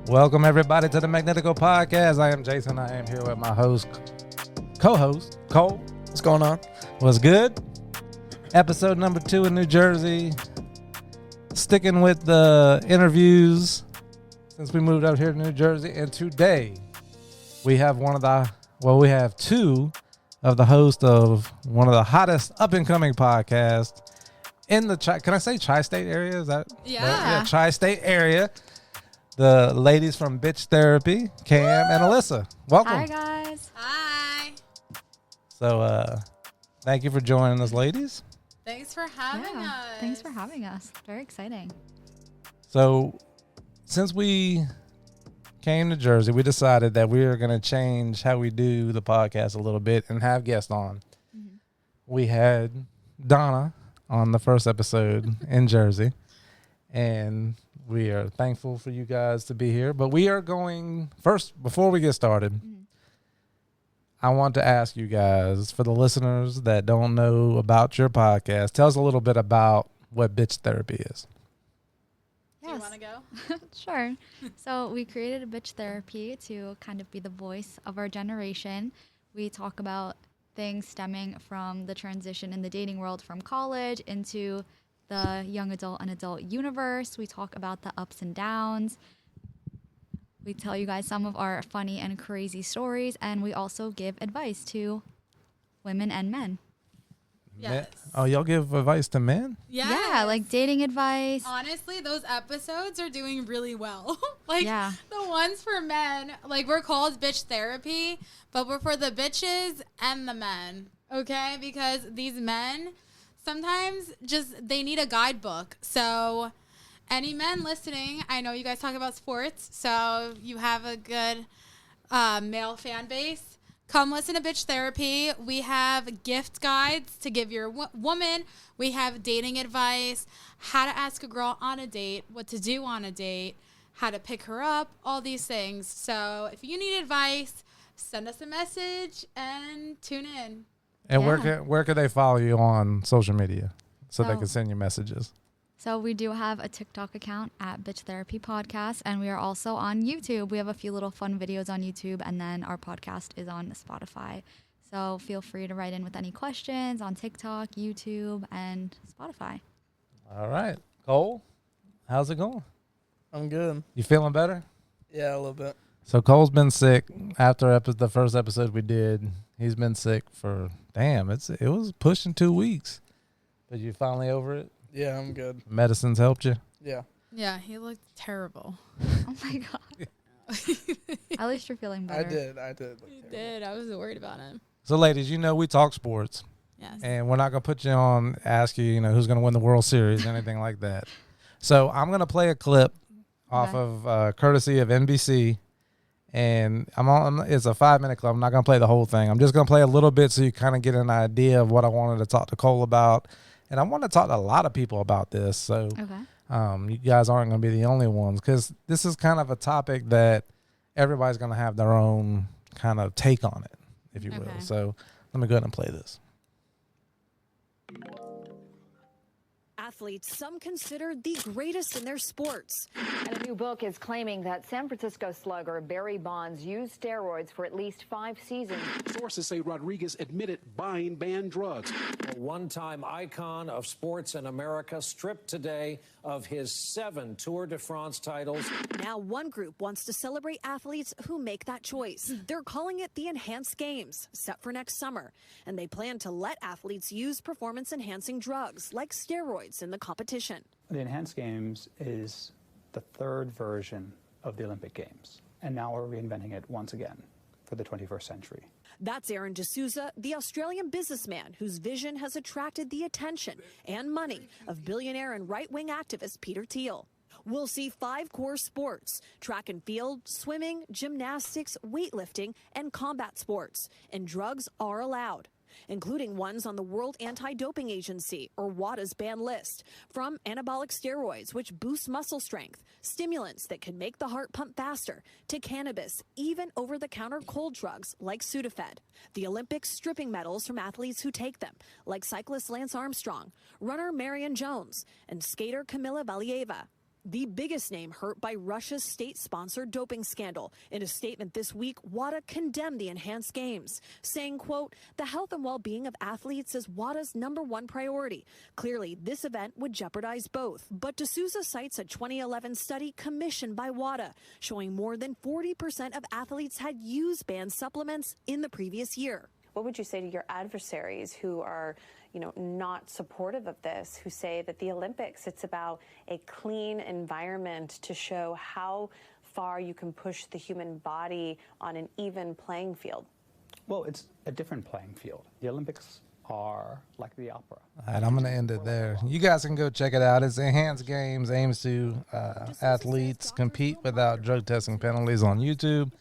Welcome everybody to the Magnetico podcast. I am Jason. I am here with my co-host, Cole. What's going on? What's good? Episode number 2 in New Jersey. Sticking with the interviews since we moved out here to New Jersey. And today we have we have 2 of the hosts of one of the hottest up-and-coming podcasts in the can I say tri-state area? Is that yeah, tri-state area. The ladies from Bitch Therapy, Cam and Alyssa. Welcome. Hi, guys. Hi. So, thank you for joining us, ladies. Thanks for having us. Thanks for having us. Very exciting. So, since we came to Jersey, we decided that we are going to change how we do the podcast a little bit and have guests on. Mm-hmm. We had Donna on the first episode in Jersey, and we are thankful for you guys to be here. But we are going first, before we get started, I want to ask you guys, for the listeners that don't know about your podcast, tell us a little bit about what Bitch Therapy is. Do you want to go? Sure. So we created a Bitch Therapy to kind of be the voice of our generation. We talk about things stemming from the transition in the dating world from college into the young adult and adult universe. We talk about the ups and downs. We tell you guys some of our funny and crazy stories, and we also give advice to women and men. Yes. Oh, y'all give advice to men? Yes. Yeah, like dating advice. Honestly, those episodes are doing really well. The ones for men, we're called Bitch Therapy, but we're for the bitches and the men, okay? Because these men sometimes they need a guidebook. So any men listening, I know you guys talk about sports, so you have a good male fan base. Come listen to Bitch Therapy. We have gift guides to give your woman. We have dating advice, how to ask a girl on a date, what to do on a date, how to pick her up, all these things. So if you need advice, send us a message and tune in. And where can they follow you on social media so they can send you messages? So we do have a TikTok account at Bitch Therapy Podcast, and we are also on YouTube. We have a few little fun videos on YouTube, and then our podcast is on Spotify. So feel free to write in with any questions on TikTok, YouTube, and Spotify. All right. Cole, how's it going? I'm good. You feeling better? Yeah, a little bit. So Cole's been sick after the first episode we did. He's been sick for, it was pushing 2 weeks. But you finally over it? Yeah, I'm good. Medicine's helped you? Yeah. Yeah, he looked terrible. Oh, my God. At least you're feeling better. I did. He did. I was worried about him. So, ladies, we talk sports. Yes. And we're not going to put you on, ask you, who's going to win the World Series, anything like that. So I'm going to play a clip off of courtesy of NBC. And it's a 5-minute clip. I'm not going to play the whole thing. I'm just going to play a little bit so you kind of get an idea of what I wanted to talk to Cole about. And I want to talk to a lot of people about this. So you guys aren't going to be the only ones, because this is kind of a topic that everybody's going to have their own kind of take on it, if you will. So let me go ahead and play this. Athletes some consider the greatest in their sports. And a new book is claiming that San Francisco slugger Barry Bonds used steroids for at least 5 seasons. Sources say Rodriguez admitted buying banned drugs. A one-time icon of sports in America stripped today of his 7 Tour de France titles. Now one group wants to celebrate athletes who make that choice. They're calling it the Enhanced Games, set for next summer. And they plan to let athletes use performance-enhancing drugs like steroids in the competition. The Enhanced Games is the 3rd version of the Olympic Games, and now we're reinventing it once again for the 21st century. That's Aaron D'Souza, the Australian businessman whose vision has attracted the attention and money of billionaire and right-wing activist Peter Thiel. We'll see 5 core sports: track and field, swimming, gymnastics, weightlifting, and combat sports. And drugs are allowed, including ones on the World Anti-Doping Agency, or WADA's ban list, from anabolic steroids, which boost muscle strength, stimulants that can make the heart pump faster, to cannabis, even over-the-counter cold drugs like Sudafed. The Olympics stripping medals from athletes who take them, like cyclist Lance Armstrong, runner Marion Jones, and skater Kamila Valieva. the biggest name hurt by Russia's state-sponsored doping scandal. In a statement this week, WADA condemned the enhanced games, saying, quote, the health and well-being of athletes is WADA's #1 priority. Clearly, this event would jeopardize both. But D'Souza cites a 2011 study commissioned by WADA, showing more than 40% of athletes had used banned supplements in the previous year. What would you say to your adversaries who are, not supportive of this, who say that the Olympics, it's about a clean environment to show how far you can push the human body on an even playing field? Well, it's a different playing field. The Olympics are like the opera. All right, I'm going to end it there. You guys can go check it out. It's Enhanced Games, aims to athletes compete without drug testing penalties on YouTube.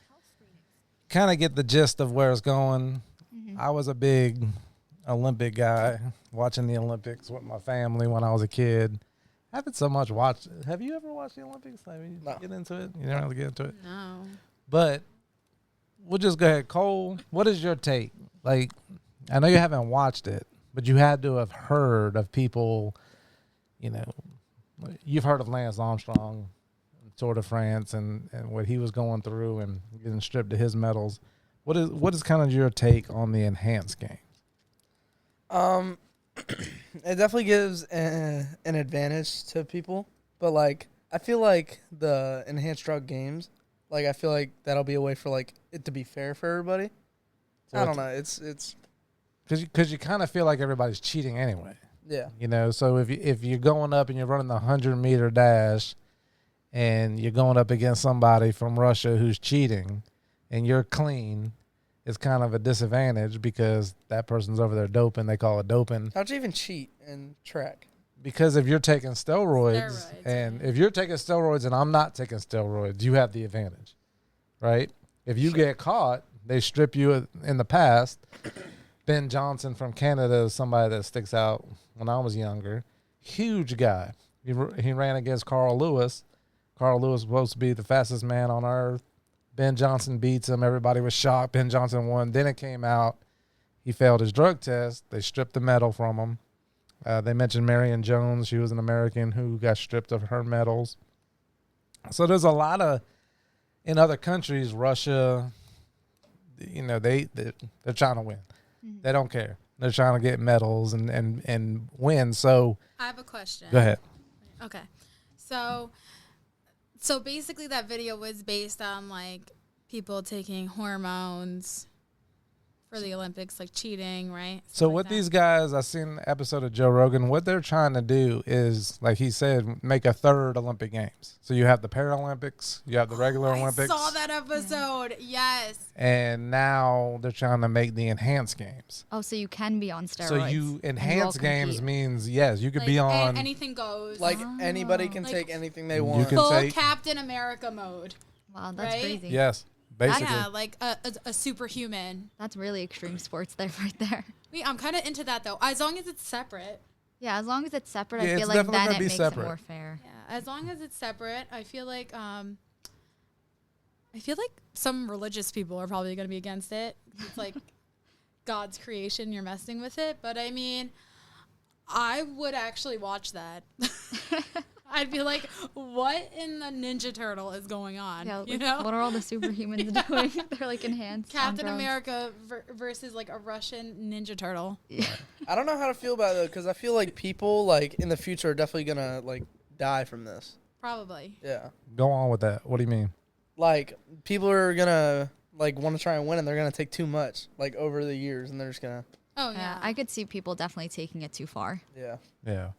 Kind of get the gist of where it's going. I was a big Olympic guy, watching the Olympics with my family when I was a kid. I haven't so much watched. Have you ever watched the Olympics? I mean, No. Get into it? You don't really get into it? No. But we'll just go ahead. Cole, what is your take? Like, I know you haven't watched it, but you had to have heard of people, you've heard of Lance Armstrong, Tour de France, and what he was going through and getting stripped of his medals. What is kind of your take on the enhanced game? It definitely gives an advantage to people, but I feel like the enhanced drug games, I feel like that'll be a way for it to be fair for everybody. So I don't know. It's because you kind of feel like everybody's cheating anyway. Yeah. So if you're going up and you're running the 100-meter dash, and you're going up against somebody from Russia who's cheating, and you're clean, it's kind of a disadvantage because that person's over there doping. They call it doping. How'd you even cheat in track? Because if you're taking steroids and if you're taking steroids and I'm not taking steroids, you have the advantage, right? If you get caught, they strip you in the past. Ben Johnson from Canada is somebody that sticks out when I was younger. Huge guy. He ran against Carl Lewis. Carl Lewis was supposed to be the fastest man on earth. Ben Johnson beats him. Everybody was shocked. Ben Johnson won. Then it came out he failed his drug test. They stripped the medal from him. They mentioned Marion Jones. She was an American who got stripped of her medals. So there's a lot of, in other countries, Russia, they're trying to win. Mm-hmm. They don't care. They're trying to get medals and win. So I have a question. Go ahead. Okay. So basically that video was based on people taking hormones for the Olympics, cheating, right? So what these guys, I seen an episode of Joe Rogan, what they're trying to do is, like he said, make a third Olympic Games. So you have the Paralympics, you have the regular Olympics. I saw that episode, yes. And now they're trying to make the enhanced games. Oh, so you can be on steroids. So enhanced games means, yes, you could be on. Anything goes. Anybody can take anything they want. You can take Captain America mode. Wow, that's crazy. Yes. Basically. Yeah, a superhuman. That's really extreme sports right there. I'm kind of into that, though, as long as it's separate. Yeah, as long as it's separate, I feel like then it makes it more fair. Yeah, as long as it's separate, I feel like some religious people are probably going to be against it. It's God's creation, you're messing with it. But I mean, I would actually watch that. I'd be like, what in the Ninja Turtle is going on? Yeah, what are all the superhumans doing? They're enhanced. Captain America versus a Russian Ninja Turtle. Yeah. I don't know how to feel about it because I feel like people in the future are definitely gonna die from this. Probably. Yeah. Go on with that. What do you mean? People are gonna want to try and win, and they're gonna take too much over the years, and they're just gonna. Oh yeah. I could see people definitely taking it too far. Yeah. Yeah.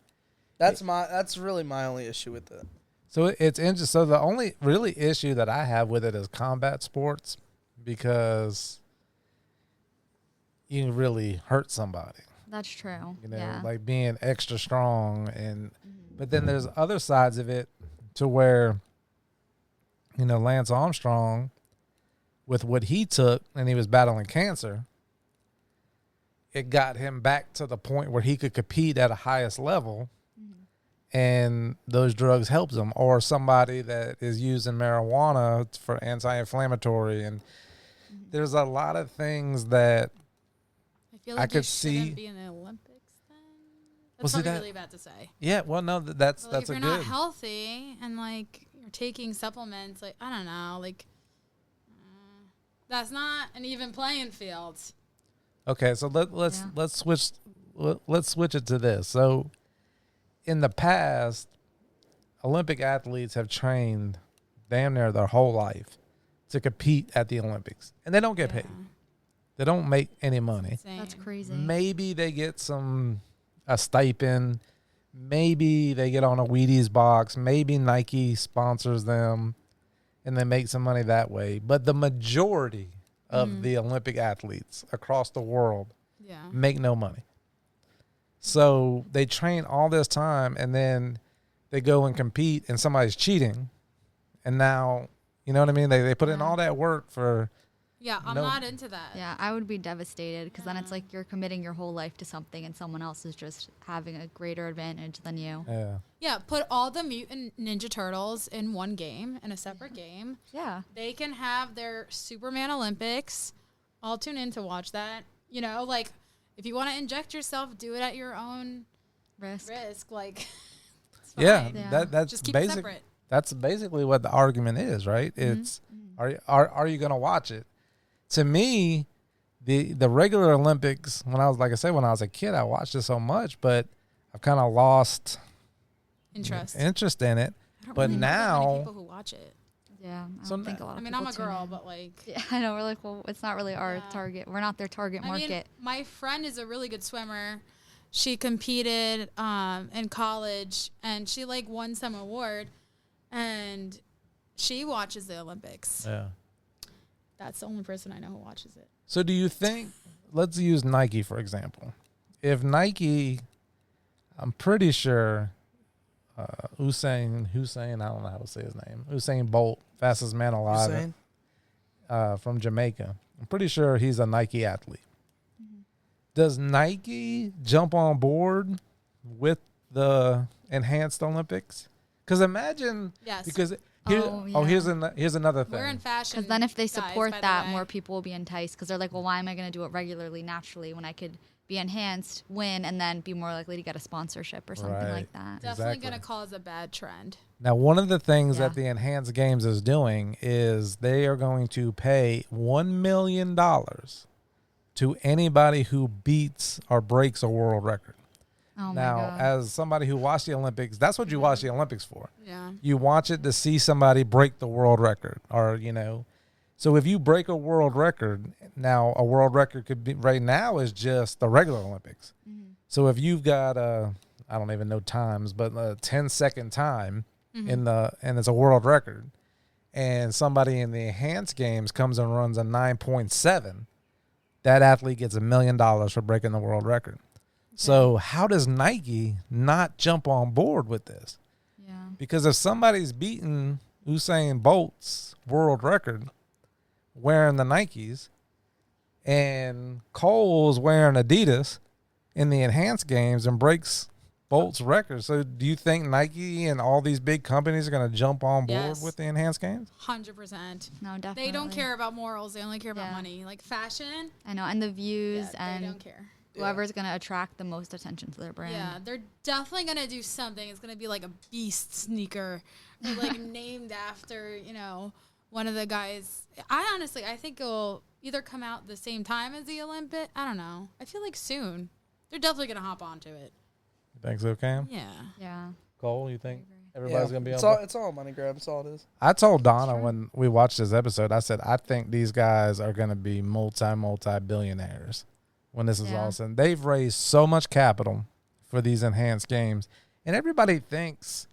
That's really my only issue with it. So it's interesting. So the only really issue that I have with it is combat sports because you can really hurt somebody. That's true. Being extra strong but then there's other sides of it to where Lance Armstrong with what he took and he was battling cancer, it got him back to the point where he could compete at a highest level. And those drugs helps them, or somebody that is using marijuana for anti-inflammatory, and there's a lot of things that I feel like I could see. Be in the Olympics then? That's probably really bad to say. Yeah, well, no, that's But, like, that's if a you're good. not healthy and like you're taking supplements, like I don't know, like that's not an even playing field. Okay, so let's switch it to this. So, in the past, Olympic athletes have trained damn near their whole life to compete at the Olympics, and they don't get paid. They don't make any money. That's crazy. Maybe they get a stipend. Maybe they get on a Wheaties box. Maybe Nike sponsors them, and they make some money that way. But the majority of the Olympic athletes across the world make no money. So they train all this time, and then they go and compete, and somebody's cheating, and now, you know what I mean? They put in all that work for. Yeah, I'm not into that. Yeah, I would be devastated because then it's like you're committing your whole life to something and someone else is just having a greater advantage than you. Yeah. Yeah, put all the Mutant Ninja Turtles in one game, in a separate game. Yeah. They can have their Superman Olympics. I'll tune in to watch that. You know, like, if you want to inject yourself, do it at your own risk. Like, yeah, yeah. That's just keep basic. it separate. That's basically what the argument is, right? It's are you going to watch it? To me, the regular Olympics, when I was a kid, I watched it so much, but I've kind of lost interest in it. But really now, know that many people who watch it. Yeah, I don't think a lot of people. I'm a girl, but like, yeah, I know, we're like, well, it's not really our target. We're not their target market. mean, my friend is a really good swimmer. She competed in college, and she like won some award, and she watches the Olympics. Yeah. That's the only person I know who watches it. So do you think, let's use Nike, for example. If Nike, I'm pretty sure Usain, I don't know how to say his name, Usain Bolt, fastest man alive, from Jamaica. I'm pretty sure he's a Nike athlete. Does Nike jump on board with the enhanced Olympics? Because imagine, because here's another thing. We're in fashion. Because then if they support that, more people will be enticed. Because they're like, well, why am I going to do it regularly, naturally, when I could be enhanced, win, and then be more likely to get a sponsorship or something like that? Definitely going to cause a bad trend. Now, one of the things that the Enhanced Games is doing is they are going to pay $1 million to anybody who beats or breaks a world record. Oh now, my God. as somebody who watched the Olympics, that's what you watch the Olympics for. Yeah. You watch it to see somebody break the world record, or, you know. So if you break a world record, now a world record could be right now is just the regular Olympics. So if you've got I don't even know times, but a 10-second time and it's a world record, and somebody in the Enhanced Games comes and runs a 9.7, that athlete gets $1 million for breaking the world record. So how does Nike not jump on board with this? Yeah. Because if somebody's beating Usain Bolt's world record wearing the Nikes, and Cole's wearing Adidas in the Enhanced Games and breaks Bolt's record, so do you think Nike and all these big companies are going to jump on board with the Enhanced Games? 100%. No, definitely. They don't care about morals. They only care about money. Like fashion. I know, and the views, and they don't care. Whoever's going to attract the most attention to their brand. Yeah, they're definitely going to do something. It's going to be like a beast sneaker, or like named after, you know, one of the guys. I think it'll either come out the same time as the Olympic. I don't know. I feel like soon. They're definitely going to hop onto it. You think so, Cam? Yeah. Yeah. Cole, you think everybody's going to be on board? It's all money grab. That's all it is. I told Donna when we watched this episode, I said, I think these guys are going to be multi-billionaires when this is all said. They've raised so much capital for these Enhanced Games, and everybody thinks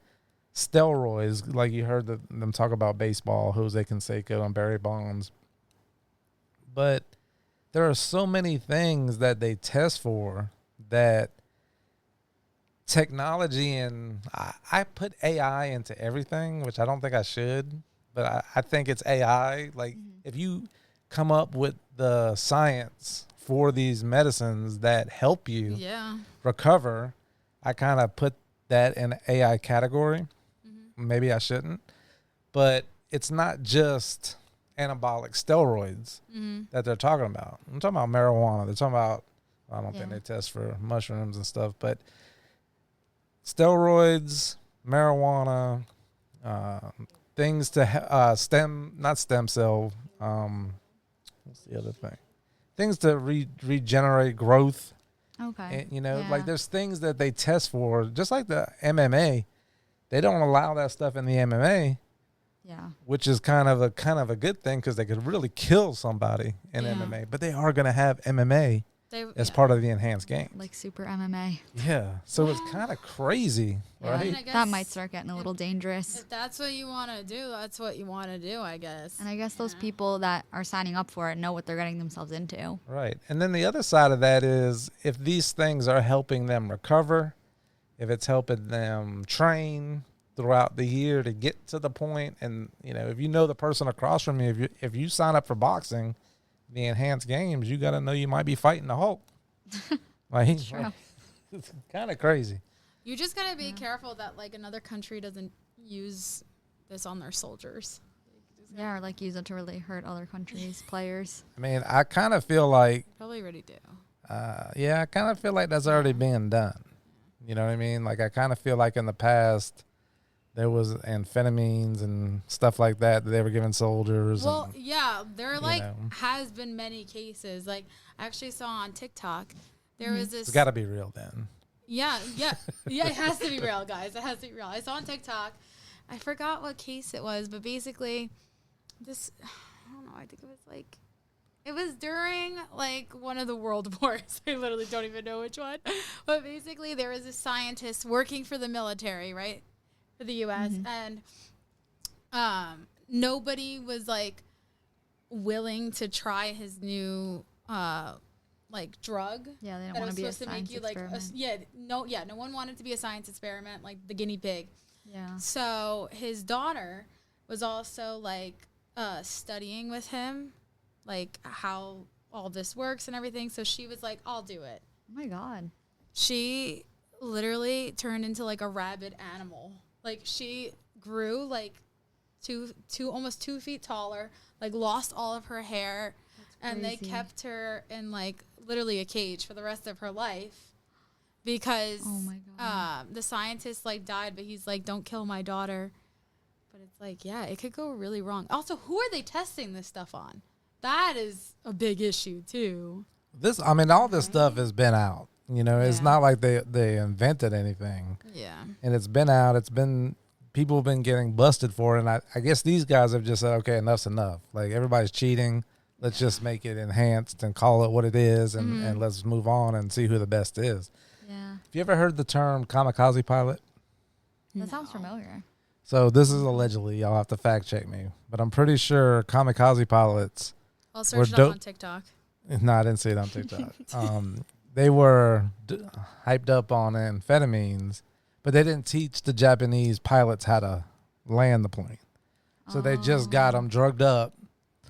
steroids, like you heard them talk about baseball, Jose Canseco and Barry Bonds, but there are so many things that they test for that technology, and I put AI into everything, which I don't think I should, but I think it's AI. Like if you come up with the science for these medicines that help you recover, I kind of put that in AI category. Maybe I shouldn't, but it's not just anabolic steroids that they're talking about. I'm talking about marijuana. They're talking about, I don't think they test for mushrooms and stuff, but steroids, marijuana, things to not stem cell. What's the other thing? Things to regenerate growth. Okay. And, like there's things that they test for, just like the MMA. They don't allow that stuff in the MMA. Yeah. Which is kind of a good thing because they could really kill somebody in MMA. But they are going to have MMA as part of the enhanced game. Like super MMA. Yeah. So it's kind of crazy, right? I mean, that might start getting a little dangerous. If that's what you want to do, that's what you want to do, I guess. And I guess those people that are signing up for it know what they're getting themselves into. Right. And then the other side of that is if these things are helping them recover, if it's helping them train throughout the year to get to the point, and if you know the person across from you, if you sign up for boxing, the enhanced games, you got to know you might be fighting the Hulk. Like, it's kind of crazy. You just got to be careful that like another country doesn't use this on their soldiers. Yeah, or like use it to really hurt other countries' players. I mean, I kind of feel like probably already do. I kind of feel like that's already being done. You know what I mean? Like I kind of feel like in the past there was amphetamines and stuff like that they were giving soldiers. Well, there has been many cases. Like I actually saw on TikTok, there was this. It's got to be real then. Yeah. It has to be real, guys. It has to be real. I saw on TikTok, I forgot what case it was, but basically, I don't know. I think it was during like one of the world wars. I literally don't even know which one. But basically, there was a scientist working for the military, right? For the U.S. And nobody was like willing to try his new like drug. Yeah, they don't want to be a science experiment. No one wanted to be a science experiment, like the guinea pig. Yeah. So his daughter was also like studying with him, like how all this works and everything. So she was like, "I'll do it." Oh my God. She literally turned into like a rabid animal. Like she grew like almost 2 feet taller, like lost all of her hair, and they kept her in like literally a cage for the rest of her life because the scientist like died, but he's like, "Don't kill my daughter." But it's like, yeah, it could go really wrong. Also, who are they testing this stuff on? That is a big issue too. All this stuff has been out. It's not like they invented anything. Yeah. And it's been out. People have been getting busted for it. And I guess these guys have just said, okay, enough's enough. Like, everybody's cheating. Let's just make it enhanced and call it what it is, and let's move on and see who the best is. Yeah. Have you ever heard the term kamikaze pilot? That sounds familiar. So this is allegedly, y'all have to fact check me, but I'm pretty sure kamikaze pilots I'll search it up on TikTok. No, I didn't see it on TikTok. They were hyped up on amphetamines, but they didn't teach the Japanese pilots how to land the plane. So they just got them drugged up.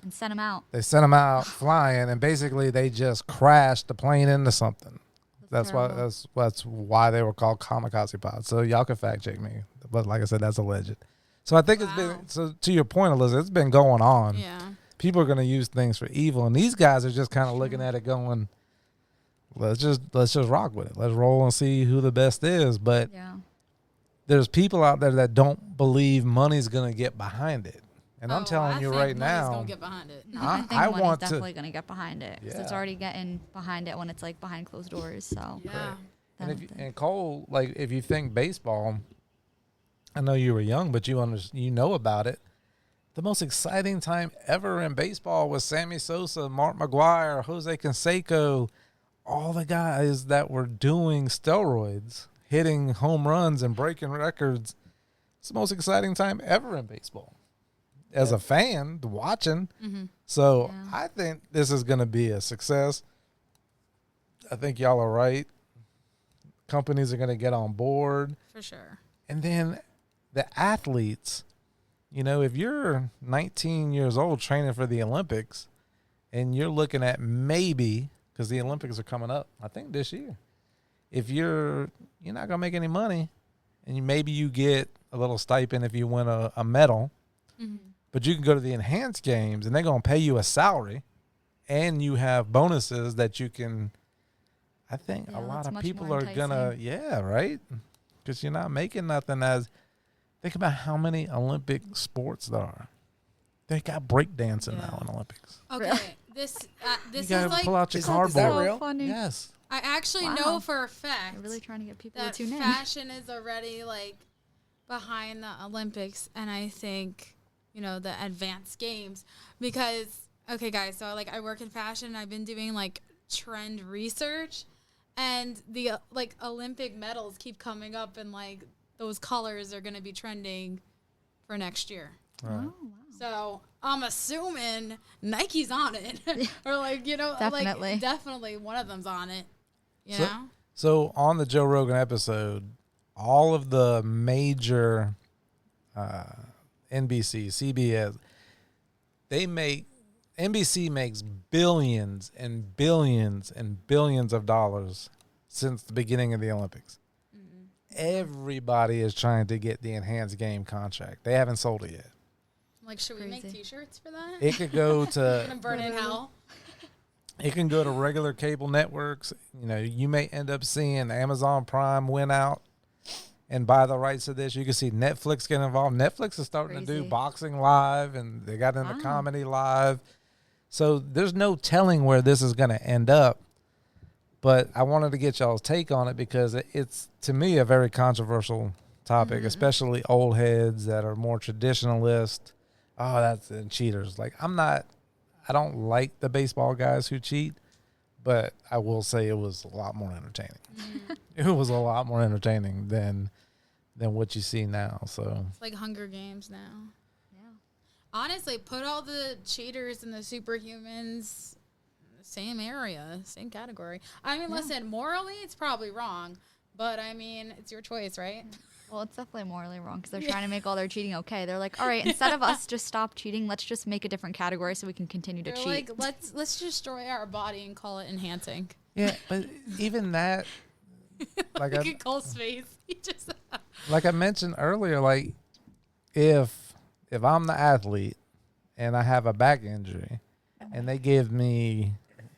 And sent them out. They sent them out flying, and basically they just crashed the plane into something. That's why they were called kamikaze pilots. So y'all can fact check me. But like I said, that's alleged. So I think it's been, so to your point, Alyssa, it's been going on. Yeah. People are going to use things for evil, and these guys are just kind of looking at it going, let's just rock with it. Let's roll and see who the best is. But there's people out there that don't believe money's going to get behind it. And I'm telling you right now, gonna get behind it. No, I think money's definitely going to get behind it. Because it's already getting behind it when it's like behind closed doors. So And Cole, like if you think baseball, I know you were young, but you know about it. The most exciting time ever in baseball was Sammy Sosa, Mark McGwire, Jose Canseco, all the guys that were doing steroids, hitting home runs and breaking records. It's the most exciting time ever in baseball. As a fan, watching. So I think this is going to be a success. I think y'all are right. Companies are going to get on board. For sure. And then the athletes, if you're 19 years old training for the Olympics and you're looking at maybe, because the Olympics are coming up, I think this year, if you're not going to make any money and maybe you get a little stipend if you win a medal, but you can go to the enhanced games and they're going to pay you a salary and you have bonuses that you can, I think a lot of people are going to, right? because you're not making nothing as. Think about how many Olympic sports there are. They got breakdancing now in Olympics. Okay, this You is gotta like pull out your Is cardboard. that real? Funny. Yes. I actually know for a fact They're really trying to get people that to tune in. fashion is already like behind the Olympics, and I think the advanced games because okay, guys, so like I work in fashion. I've been doing like trend research, and the like Olympic medals keep coming up, and like those colors are going to be trending for next year. Right. Oh, wow. So I'm assuming Nike's on it, or like Definitely. like definitely one of them's on it. You know. So on the Joe Rogan episode, all of the major NBC, CBS, NBC makes billions and billions and billions of dollars since the beginning of the Olympics. Everybody is trying to get the enhanced game contract. They haven't sold it yet. Like, should we make T-shirts for that? It could go to Gonna burn in hell. It can go to regular cable networks. You may end up seeing Amazon Prime win out and buy the rights to this. You can see Netflix get involved. Netflix is starting to do boxing live, and they got into comedy live. So there's no telling where this is going to end up. But I wanted to get y'all's take on it because it's, to me, a very controversial topic, especially old heads that are more traditionalist. Oh, that's cheaters. Like, I don't like the baseball guys who cheat, but I will say it was a lot more entertaining. It was a lot more entertaining than what you see now. So it's like Hunger Games now. Yeah. Honestly, put all the cheaters and the superhumans in the same area, same category. I mean, listen, morally, it's probably wrong, but I mean, it's your choice, right? Well, it's definitely morally wrong because they're trying to make all their cheating okay. They're like, all right, instead of us just stop cheating, let's just make a different category so we can continue to cheat. Like, let's destroy our body and call it enhancing. yeah, but even that, like Look at Cole's face. He just like I mentioned earlier, like if I'm the athlete and I have a back injury and they give me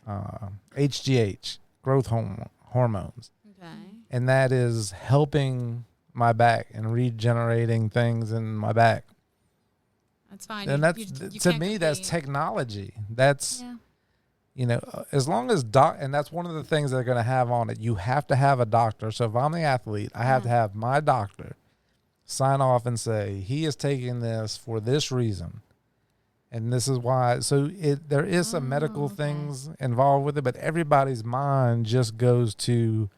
HGH, growth hormones, and that is helping my back and regenerating things in my back. That's fine. And that's to me, that's technology. That's as long as and that's one of the things they're going to have on it. You have to have a doctor. So if I'm the athlete, I have to have my doctor sign off and say he is taking this for this reason, and this is why. So there is some medical things involved with it, but everybody's mind just goes to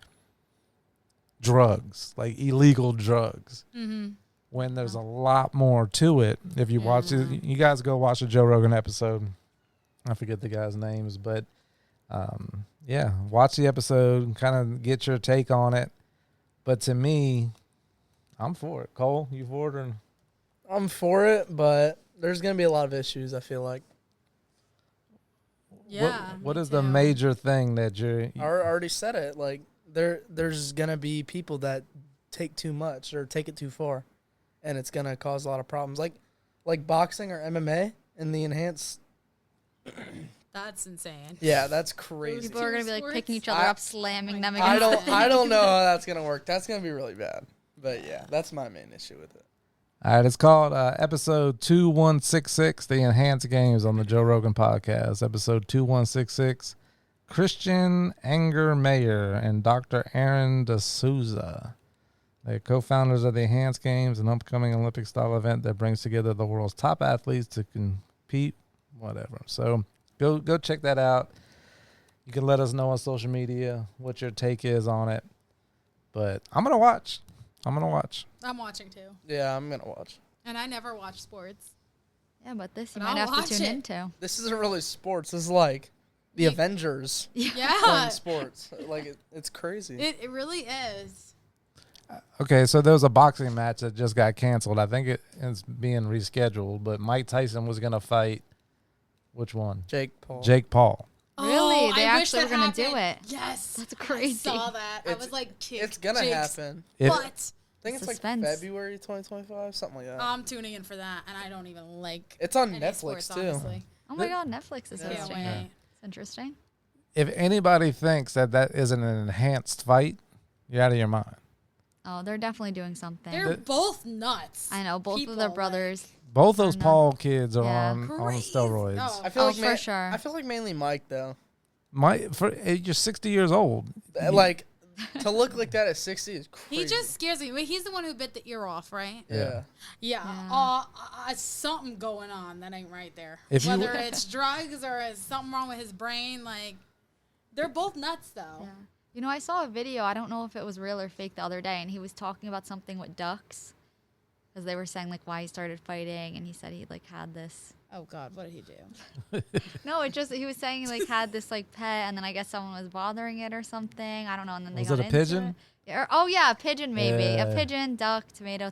drugs, like illegal drugs, when there's a lot more to it. If you watch it, you guys go watch the Joe Rogan episode. I forget the guys' names, but watch the episode, kind of get your take on it. But to me, I'm for it. Cole, you for it? Or? I'm for it, but there's going to be a lot of issues, I feel like. Yeah. What is the major thing that I already said it. Like, there's going to be people that take too much or take it too far, and it's going to cause a lot of problems. Like boxing or MMA and the enhanced. That's insane. Yeah, that's crazy. People are going to be like picking each other up, slamming them I against don't know how that's going to work. That's going to be really bad. But yeah, that's my main issue with it. All right, it's called episode 2166, the Enhanced Games on the Joe Rogan podcast. Episode 2166, Christian Anger Mayer and Dr. Aaron D'Souza. They're co-founders of the Enhanced Games, an upcoming Olympic-style event that brings together the world's top athletes to compete, whatever. So go check that out. You can let us know on social media what your take is on it. But I'm going to watch. I'm watching too. Yeah, I'm going to watch. And I never watch sports. Yeah, but this you might have to tune into. This isn't really sports. This is like the Avengers. Yeah. Playing sports. Like, it's crazy. It really is. Okay, so there was a boxing match that just got canceled. I think it's being rescheduled, but Mike Tyson was going to fight, which one? Jake Paul. Really? They I actually were going to do it. Yes. That's crazy. I saw that. I was like, it's going to happen. But I think it's Suspense. like February 2025, something like that. I'm tuning in for that, and I don't even like it's on any Netflix, sports, too. Honestly. Oh, my God. Netflix is Can't hosting wait. it. It's interesting. If anybody thinks that isn't an enhanced fight, you're out of your mind. Oh, they're definitely doing something. They're both nuts. I know, both of their brothers. Both those Paul kids are on Crazy. steroids. Oh. I feel like for sure. I feel like mainly Mike though. You're 60 years old. Like to look like that at 60 is crazy. He just scares me. Wait, he's the one who bit the ear off, right? Yeah. Yeah. Something going on that ain't right there. Whether it's drugs or it's something wrong with his brain, like they're both nuts though. Yeah. You know, I saw a video. I don't know if it was real or fake the other day, and he was talking about something with ducks, because they were saying like why he started fighting, and he said he like had this. Oh God, what did he do? No, he was saying he like had this like pet, and then I guess someone was bothering it or something. I don't know, and then they got it a into pigeon? It. A pigeon maybe. Yeah. A pigeon, duck, tomato.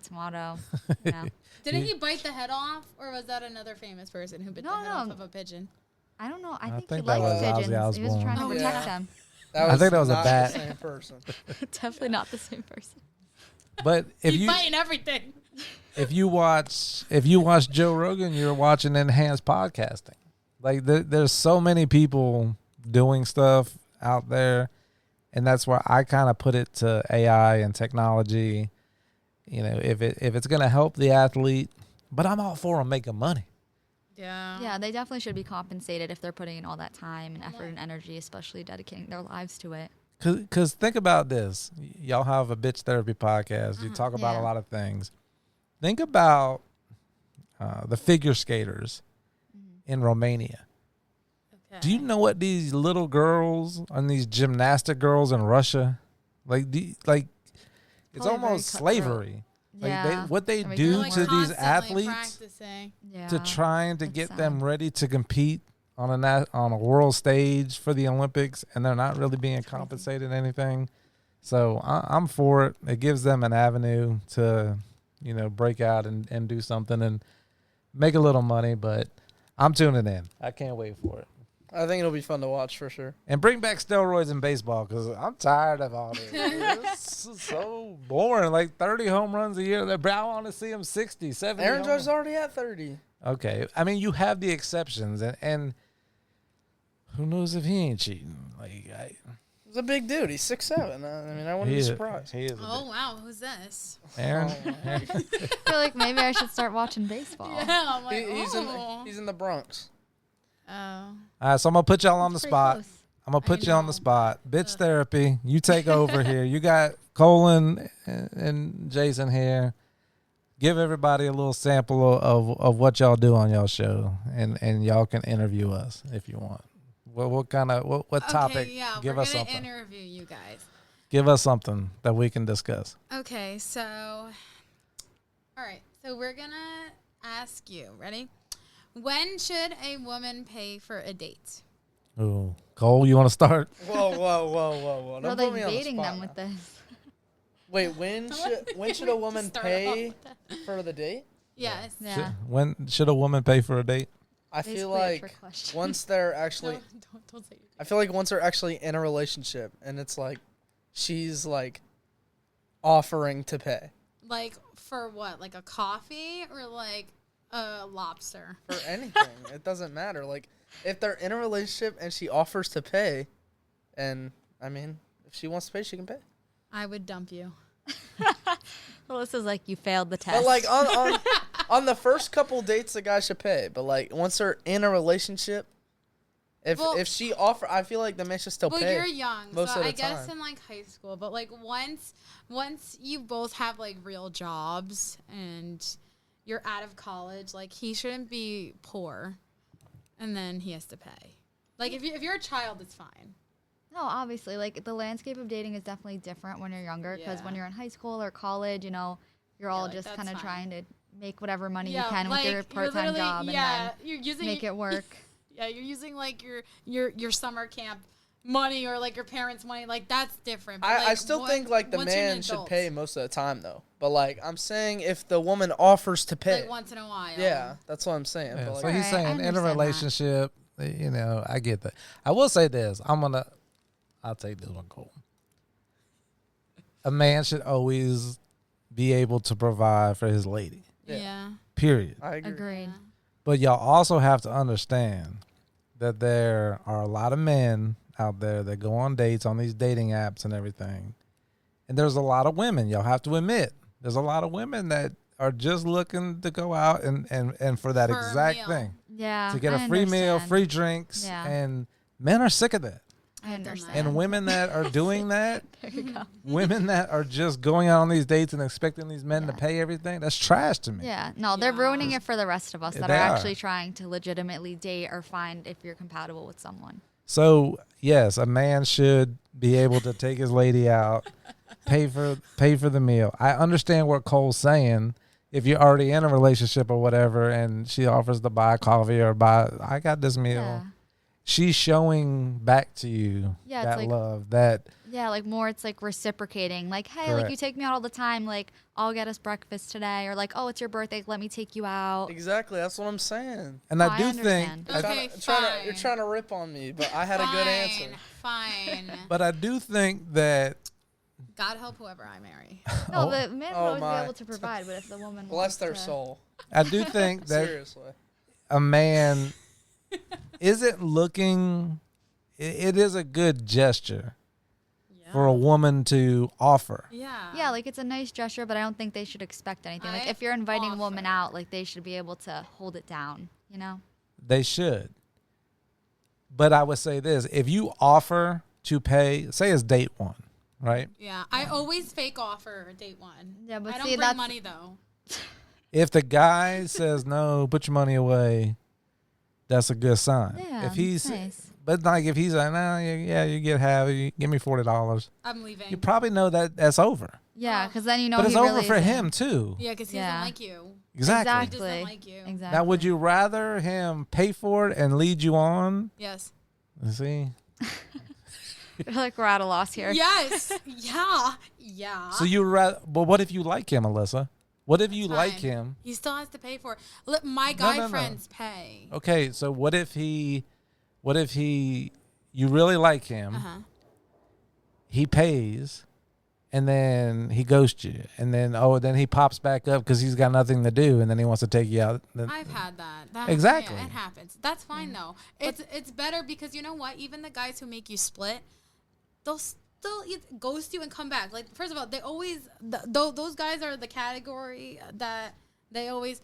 Yeah. Didn't he bite the head off, or was that another famous person who bit the head off of a pigeon? I don't know. I think he that liked was Ozzy pigeons. He was Osbourne. trying to protect them. I think that was a not bat. the same person. Definitely not the same person. But if He's you biting everything. if you watch Joe Rogan, you're watching enhanced podcasting. Like there's so many people doing stuff out there, and that's where I kind of put it to AI and technology. You know, if it's gonna help the athlete, but I'm all for them making money. Yeah. Yeah, they definitely should be compensated if they're putting in all that time and effort and energy, especially dedicating their lives to it. Cause think about this. Y'all have a bitch therapy podcast. You talk about a lot of things. Think about the figure skaters in Romania. Okay. Do you know what these little girls and these gymnastic girls in Russia, it's almost slavery. Yeah. What they do to these athletes practicing. to trying to get them ready to compete on a world stage for the Olympics, and they're not really being compensated anything. So I'm for it. It gives them an avenue to, break out and do something and make a little money. But I'm tuning in. I can't wait for it. I think it'll be fun to watch for sure. And bring back steroids in baseball, because I'm tired of all this. It's so boring. Like 30 home runs a year. I want to see him 60, 70. Aaron Judge's already at 30. Okay. I mean, you have the exceptions, and who knows if he ain't cheating? He's a big dude. He's 6'7". I wouldn't be surprised. He is. Oh wow, who's this? Aaron. I feel like maybe I should start watching baseball. Yeah, I'm like, he's in the Bronx. Oh. All right, so I'm gonna put y'all on the spot. Close. I'm gonna put you on the spot. Bitch therapy. You take over here. You got Colin and Jason here. Give everybody a little sample of what y'all do on y'all show, and y'all can interview us if you want. What kind of what topic? Yeah, give us something. Interview you guys. Give us something that we can discuss. Okay, so all right, so we're gonna ask you. Ready? When should a woman pay for a date? Ooh, Cole, you want to start? Whoa! Well, Don't put they're me on the dating spot them now. with this. Wait, when should a woman pay for the date? Yes. Yeah. When should a woman pay for a date? I Basically feel a like trick question. once they're actually, Don't say it. I feel like once they're actually in a relationship and it's like, she's like offering to pay. Like for what? Like a coffee or like a lobster? For anything. It doesn't matter. Like if they're in a relationship and she offers to pay, and I mean, if she wants to pay, she can pay. I would dump you. Well, this is like you failed the test. But like on the first couple dates, the guy should pay. But like once they're in a relationship, if she offer, I feel like the man should still pay. Well, you're young, most so of the I guess time. in like high school. But like once you both have like real jobs and you're out of college, like he shouldn't be poor, and then he has to pay. Like if you're a child, it's fine. No, obviously, like the landscape of dating is definitely different when you're younger, because when you're in high school or college, you're all like, just that's kind of fine. trying to make whatever money you Yeah, can with like, your part-time job and then you're using make it work. Yeah, you're using like your summer camp money or like your parents' money. Like that's different. But, I still think like the man should pay most of the time though. But like I'm saying, if the woman offers to pay, like once in a while. yeah, that's what I'm saying. Yeah, But like, so he's I saying in a understand that. relationship, I get that. I will say this. I'll take this one, Cole. A man should always be able to provide for his lady. Yeah. Period. I agree. Agreed. But y'all also have to understand that there are a lot of men out there that go on dates on these dating apps and everything, And there's a lot of women, you'll have to admit, there's a lot of women that are just looking to go out and for that exact thing. Yeah. To get a free meal, free drinks. Yeah. And men are sick of that. I understand. And women that are doing that, there you go. women that are just going out on these dates and expecting these men to pay everything, that's trash to me. Yeah, no, they're ruining it for the rest of us that They are are. actually trying to legitimately date or find if you're compatible with someone. So yes, a man should be able to take his lady out, pay for the meal. I understand what Cole's saying. If you're already in a relationship or whatever, and she offers to buy coffee or I got this meal. Yeah. She's showing back to you that like, love, that yeah, like more it's like reciprocating. Like, hey, Correct. like you take me out all the time. Like, I'll get us breakfast today. Or like, oh, it's your birthday. Let me take you out. Exactly. That's what I'm saying. And I do think Okay, you're trying to rip on me, but I had a good answer. Fine. But I do think that God help whoever I marry. No, the man will always my. be able to provide, but if the woman Bless wants their to, soul. I do think that Seriously. a man isn't looking. It is a good gesture for a woman to offer. Yeah, like it's a nice gesture, but I don't think they should expect anything. Like if you're inviting a woman out, like they should be able to hold it down, you know? They should. But I would say this: if you offer to pay, say it's date one, right? Yeah, I always fake offer date one. Yeah, but I see, don't bring that's money though. If the guy says no, put your money away, that's a good sign. Yeah, if he's, nice. But like if he's like, nah, yeah, you get half, you give me $40. I'm leaving. You probably know that that's over. Yeah, because then you know. But it's he over really for isn't. him too. Yeah, because he doesn't like you. Exactly. He doesn't like you. Exactly. Now, would you rather him pay for it and lead you on? Yes. You see. You're like we're at a loss here. Yes. Yeah. Yeah. So you rather? But what if you like him, Alyssa? What if you Fine. like him? He still has to pay for it. Let my No, guy no, no. friends pay. Okay, so what if he, you really like him, he pays, and then he ghosts you, and then then he pops back up because he's got nothing to do, and then he wants to take you out. I've had that. Exactly. Yeah, it happens. That's fine though. It's better because you know what? Even the guys who make you split, they'll still ghost you and come back. Like first of all, they always those guys are the category that they always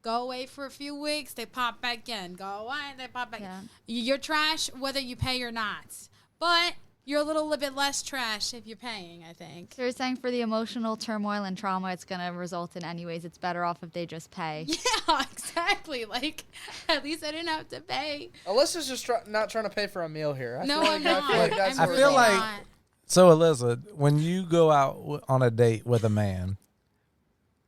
go away for a few weeks, they pop back in. Go away, they pop back in. You're trash whether you pay or not. But you're a little bit less trash if you're paying, I think. So you're saying for the emotional turmoil and trauma it's going to result in anyways, it's better off if they just pay. Yeah, exactly. Like, at least I didn't have to pay. Alyssa's just not trying to pay for a meal here. I No, feel I'm like, not. I feel like that's I'm where really it's at. not. So Alyssa, when you go out on a date with a man,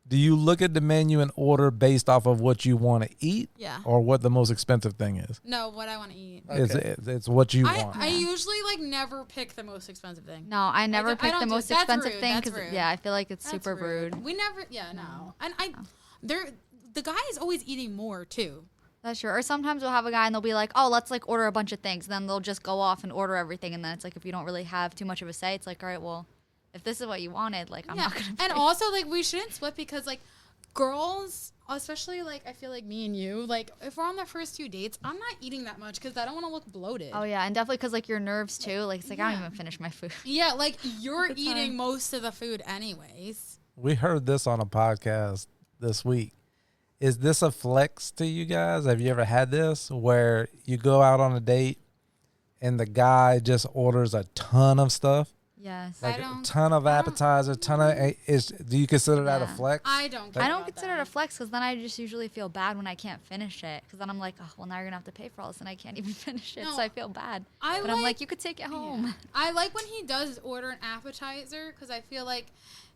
do you look at the menu and order based off of what you want to eat, or what the most expensive thing is? No, what I want to eat. It's what you want. I usually never pick the most expensive thing. No, I never pick the most expensive thing That's because rude. I feel like it's That's super rude. We never, no. And the guy is always eating more too. That's true. Or sometimes we'll have a guy and they'll be like, oh, let's like order a bunch of things. And then they'll just go off and order everything. And then it's like, if you don't really have too much of a say, it's like, all right, well, if this is what you wanted, like, I'm not going to. And also, like, we shouldn't split because, like, girls, especially, like, I feel like me and you, like, if we're on the first few dates, I'm not eating that much because I don't want to look bloated. Oh, yeah. And definitely because, like, your nerves, too. Like, it's like, I don't even finish my food. Yeah, like, you're eating most of the food anyways. We heard this on a podcast this week. Is this a flex to you guys? Have you ever had this where you go out on a date and the guy just orders a ton of stuff? Yes. Like a ton of appetizers, do you consider that a flex? I don't consider it a flex because then I just usually feel bad when I can't finish it because then I'm like, oh, well, now you're going to have to pay for all this and I can't even finish it. No, so I feel bad. I'm like, you could take it home. Yeah. I like when he does order an appetizer because I feel like,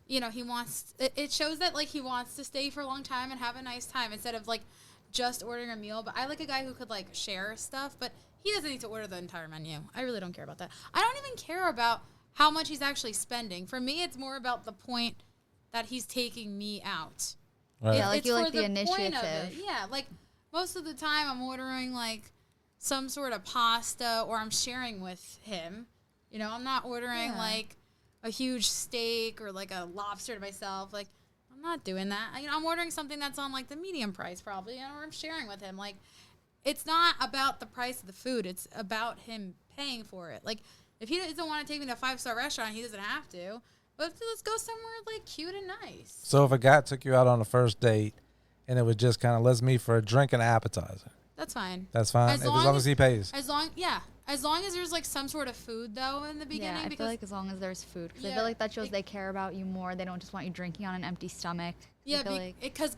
you know, he wants, it shows that, like, he wants to stay for a long time and have a nice time instead of, like, just ordering a meal. But I like a guy who could, like, share stuff, but he doesn't need to order the entire menu. I really don't care about that. I don't even care about how much he's actually spending. For me, it's more about the point that he's taking me out. Right. Yeah, like it's you like for the point of initiative. it. Yeah, like, most of the time I'm ordering, like, some sort of pasta or I'm sharing with him. You know, I'm not ordering, like, a huge steak or like a lobster to myself. Like, I'm not doing that. I'm ordering something that's on like the medium price probably, or I'm sharing with him. Like, it's not about the price of the food. It's about him paying for it. Like, if he doesn't want to take me to a 5-star restaurant, he doesn't have to. let's go somewhere like cute and nice. So if a guy took you out on a first date and it was just kind of, let's meet for a drink and appetizer. That's fine. That's fine. As long as he pays. As long as there's like some sort of food though in the beginning. Yeah, I feel like as long as there's food, because I feel like that shows they care about you more. They don't just want you drinking on an empty stomach. Yeah, because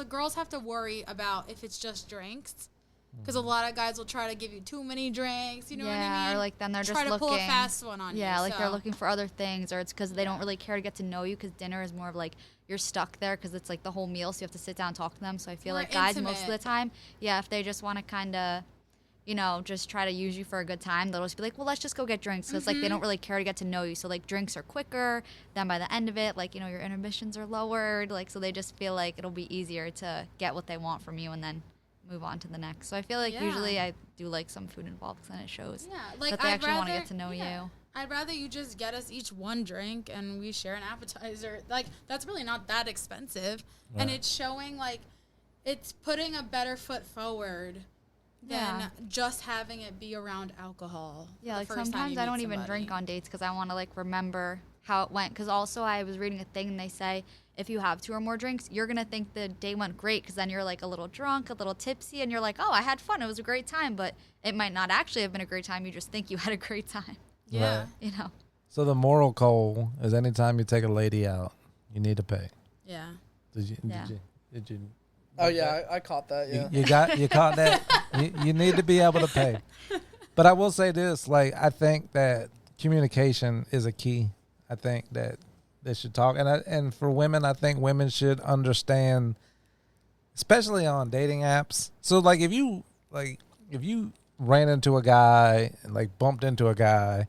girls have to worry about if it's just drinks. Because a lot of guys will try to give you too many drinks, you know what I mean? Yeah, or like then they're just looking. Try to pull a fast one on you. Yeah, like they're looking for other things, or it's because they don't really care to get to know you, because dinner is more of like you're stuck there because it's like the whole meal, so you have to sit down and talk to them. So I feel like guys most of the time, if they just want to kind of, just try to use you for a good time, they'll just be like, well, let's just go get drinks. So it's like they don't really care to get to know you. So like drinks are quicker. Then by the end of it, like, your inhibitions are lowered. Like, so they just feel like it'll be easier to get what they want from you and then move on to the next. So I feel like usually I do like some food involved, because then it shows that they actually want to get to know you. I'd rather you just get us each one drink and we share an appetizer. Like, that's really not that expensive. Right. And it's showing, like, it's putting a better foot forward than just having it be around alcohol. Yeah, like sometimes I don't even drink on dates because I want to, like, remember how it went. Because also I was reading a thing and they say if you have 2 or more drinks, you're going to think the day went great, because then you're like a little drunk, a little tipsy, and you're like, oh, I had fun. It was a great time. But it might not actually have been a great time. You just think you had a great time. Yeah. Right. So the moral code is anytime you take a lady out, you need to pay. Yeah. Did you Oh yeah, I caught that. Yeah. You caught that. you need to be able to pay. But I will say this, like, I think that communication is a key. I think that they should talk, and for women, I think women should understand, especially on dating apps. So like if you ran into a guy and like bumped into a guy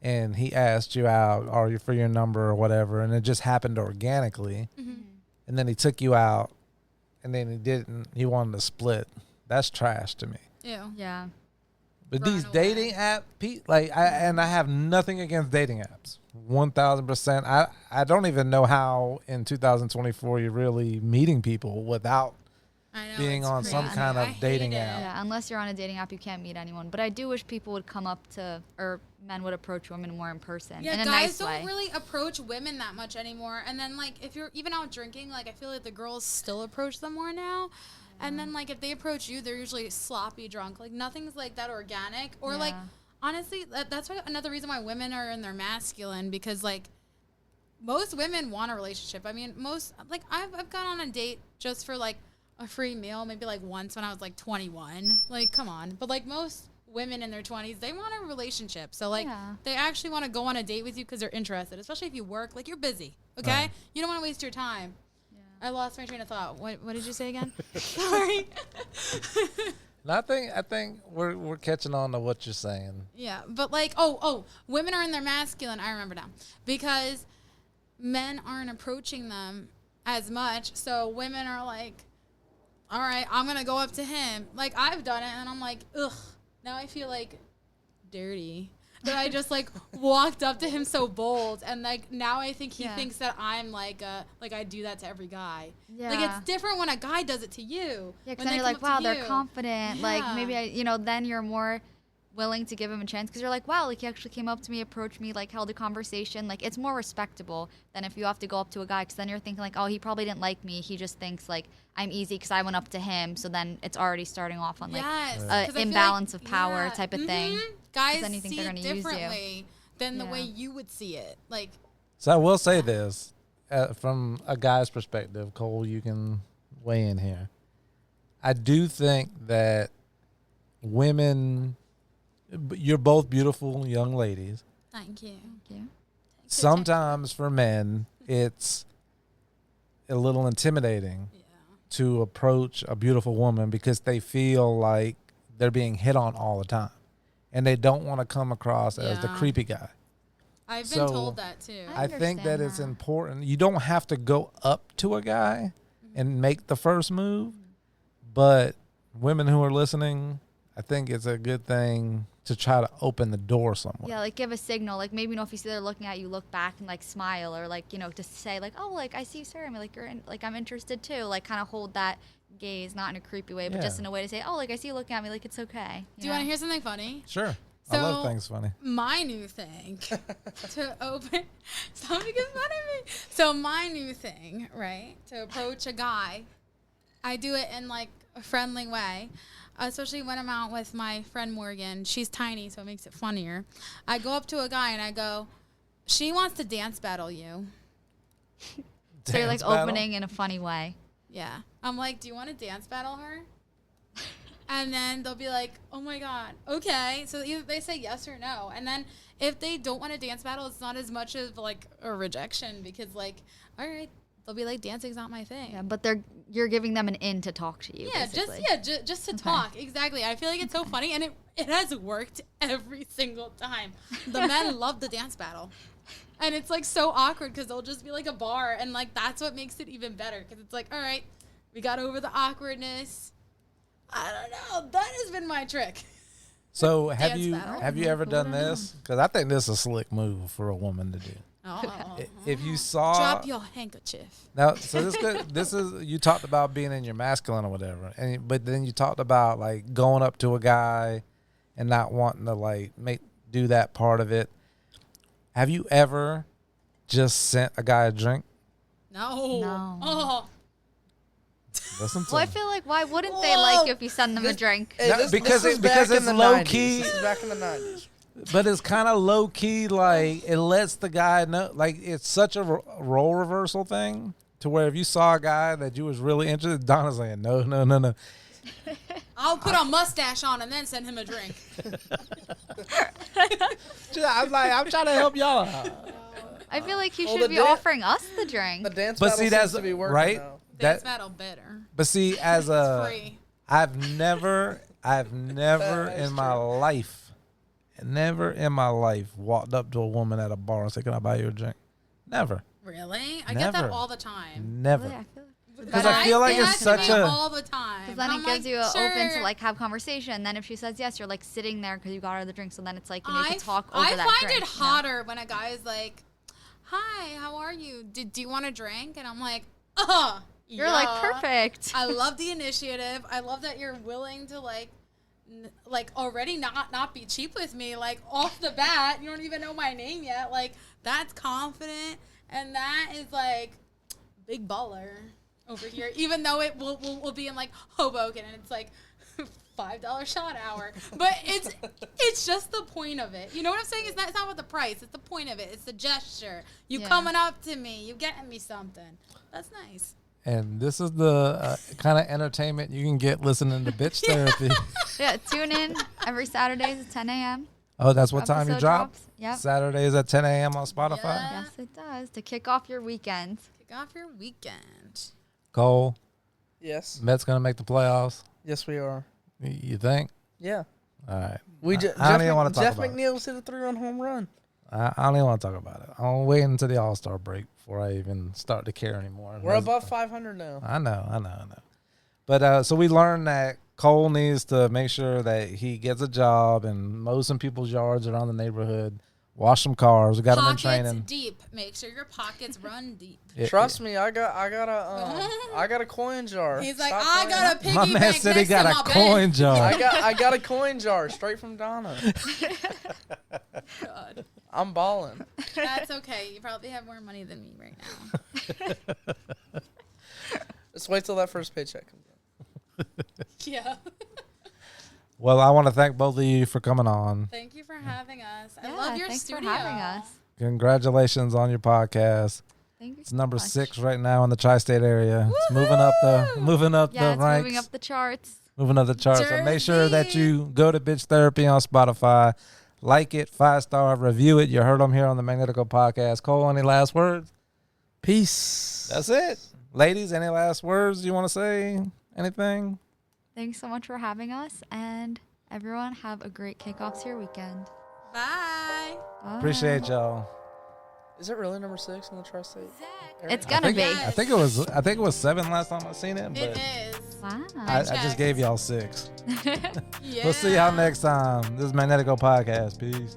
and he asked you out or for your number or whatever, and it just happened organically, and then he took you out and then he wanted to split, that's trash to me. Yeah. But these dating app, I have nothing against dating apps, 1,000%. I don't even know how in 2024 you're really meeting people without being on some kind of dating app. Yeah, unless you're on a dating app, you can't meet anyone. But I do wish people would come up to, or men would approach women more in person. Yeah, in a guys nice way. don't really approach women that much anymore. And then, like, if you're even out drinking, like, I feel like the girls still approach them more now. And then, like, if they approach you, they're usually sloppy drunk. Like, nothing's, like, that organic. Or, like, honestly, that's why another reason why women are in their masculine. Because, like, most women want a relationship. I mean, I've gone on a date just for, like, a free meal. Maybe, like, once when I was, like, 21. Like, come on. But, like, most women in their 20s, they want a relationship. So, like, they actually want to go on a date with you because they're interested. Especially if you work. Like, you're busy, okay? You don't want to waste your time. I lost my train of thought. What did you say again? Sorry. I think we're catching on to what you're saying. Yeah, but like, women are in their masculine. I remember now, because men aren't approaching them as much. So women are like, all right, I'm gonna go up to him. Like, I've done it, and I'm like, ugh. Now I feel like dirty. That I just like walked up to him so bold, and like now I think he thinks that I'm like I do that to every guy. Yeah. Like, it's different when a guy does it to you. Yeah, because then you're like, wow, they're confident. Yeah. Like maybe then you're more willing to give him a chance because you're like, wow, like he actually came up to me, approached me, like held a conversation. Like, it's more respectable than if you have to go up to a guy, because then you're thinking like, oh, he probably didn't like me. He just thinks like I'm easy because I went up to him. So then it's already starting off on like imbalance of power type of thing. Guys then you think see they're it differently than the way you would see it. Like, so I will say this from a guy's perspective. Cole, you can weigh in here. I do think that women, you're both beautiful young ladies. Thank you. Sometimes for men, it's a little intimidating to approach a beautiful woman because they feel like they're being hit on all the time. And they don't want to come across as the creepy guy. I've been told that too. I think that it's important. You don't have to go up to a guy and make the first move. But women who are listening, I think it's a good thing to try to open the door somewhere. Yeah, like give a signal. Like maybe, if you see they're looking at you, look back and like smile, or like, just say like, oh, like I see you staring at me, like like I'm interested too. Like kind of hold that gaze, not in a creepy way, but just in a way to say, oh, like I see you looking at me, like it's okay. Do you want to hear something funny? Sure. I love things funny. My new thing to open. Stop making fun of me. So my new thing, right? To approach a guy, I do it in like a friendly way. Especially when I'm out with my friend Morgan. She's tiny, so it makes it funnier. I go up to a guy and I go, "She wants to dance battle you." So you're like opening in a funny way. Yeah. I'm like, "Do you want to dance battle her?" And then they'll be like, "Oh my God, okay." So either they say yes or no. And then if they don't want to dance battle, it's not as much of like a rejection because like, all right, they'll be like, dancing's not my thing. Yeah, but you're giving them an in to talk to you. Yeah, basically. just to talk. Exactly. I feel like it's so funny, and it has worked every single time. The men love the dance battle. And it's like so awkward because they'll just be like a bar, and like that's what makes it even better because it's like, all right, we got over the awkwardness. I don't know. That has been my trick. So have you ever done this? Because I think this is a slick move for a woman to do. Oh. If you saw, drop your handkerchief. Now, so this is you talked about being in your masculine or whatever, but then you talked about like going up to a guy and not wanting to like do that part of it. Have you ever just sent a guy a drink? No. Oh. Well, I feel like why wouldn't they like you if you send them a drink? Hey, because it's low key. This is back in the 90s. But it's kind of low key, like it lets the guy know, like it's such a role reversal thing to where if you saw a guy that you was really interested, Donna's saying no. I'll put a mustache on and then send him a drink. I'm trying to help y'all out. I feel like you should be offering us the drink. The dance battle seems to be working right. Now. Dance battle better. But see, as free. I've never in my life walked up to a woman at a bar and said, "Can I buy you a drink?" Never. Really? I get that all the time. Never. Really? Because I feel like it's such a all the time. Because then it gives you an open to like have conversation. And then if she says yes, you're like sitting there because you got her the drink. So then it's like you can talk over that drink. I find it hotter when a guy is like, "Hi, how are you? Do you want a drink?" And I'm like, You're like perfect. I love the initiative. I love that you're willing to like already not be cheap with me. Like off the bat, you don't even know my name yet. Like that's confident, and that is like big baller over here. Even though it will be in like Hoboken, and it's like $5 shot hour. But it's just the point of it. You know what I'm saying? It's not about the price. It's the point of it. It's the gesture. You coming up to me. You getting me something. That's nice. And this is the kind of entertainment you can get listening to Bitch Therapy. Yeah, tune in every Saturdays at 10 a.m. Oh, that's what time you drop? Yep. Saturdays at 10 a.m. on Spotify? Yeah. Yes, it does. To kick off your weekend. Kick off your weekend. Cole? Yes. Mets going to make the playoffs? Yes, we are. You think? Yeah. All right. I don't even want to talk about it. Jeff McNeil's hit a 3-run home run. I don't even want to talk about it. I'll wait until the All-Star break before I even start to care anymore. We're above 500 now. I know. But so we learned that Cole needs to make sure that he gets a job and mow some people's yards around the neighborhood, wash some cars. We got him in training. Pockets deep. Make sure your pockets run deep. Trust me, I got a coin jar. He's like, I got a piggy My bank man said he next got to a my coin bed. jar. I got a coin jar straight from Donna. God. I'm balling. That's okay. You probably have more money than me right now. Just wait till that first paycheck comes in. Yeah. Well, I want to thank both of you for coming on. Thank you for having us. I love your thanks studio. for having us. Congratulations on your podcast. Thank you. It's number 6 right now in the tri-state area. It's moving up the ranks. Moving up the charts. Moving up the charts. So make sure that you go to Bitch Therapy on Spotify. Like it, 5-star, review it. You heard them here on the Magnetico podcast. Cole, any last words? Peace. That's it. Ladies, any last words you want to say? Anything? Thanks so much for having us. And everyone have a great kickoff to your weekend. Bye. Appreciate y'all. Is it really number 6 in the tri-state area? It's gonna be. I think it was 7 last time I seen it. But it is. Wow. I just gave y'all 6. Yeah. We'll see y'all next time. This is Magnetico Podcast. Peace.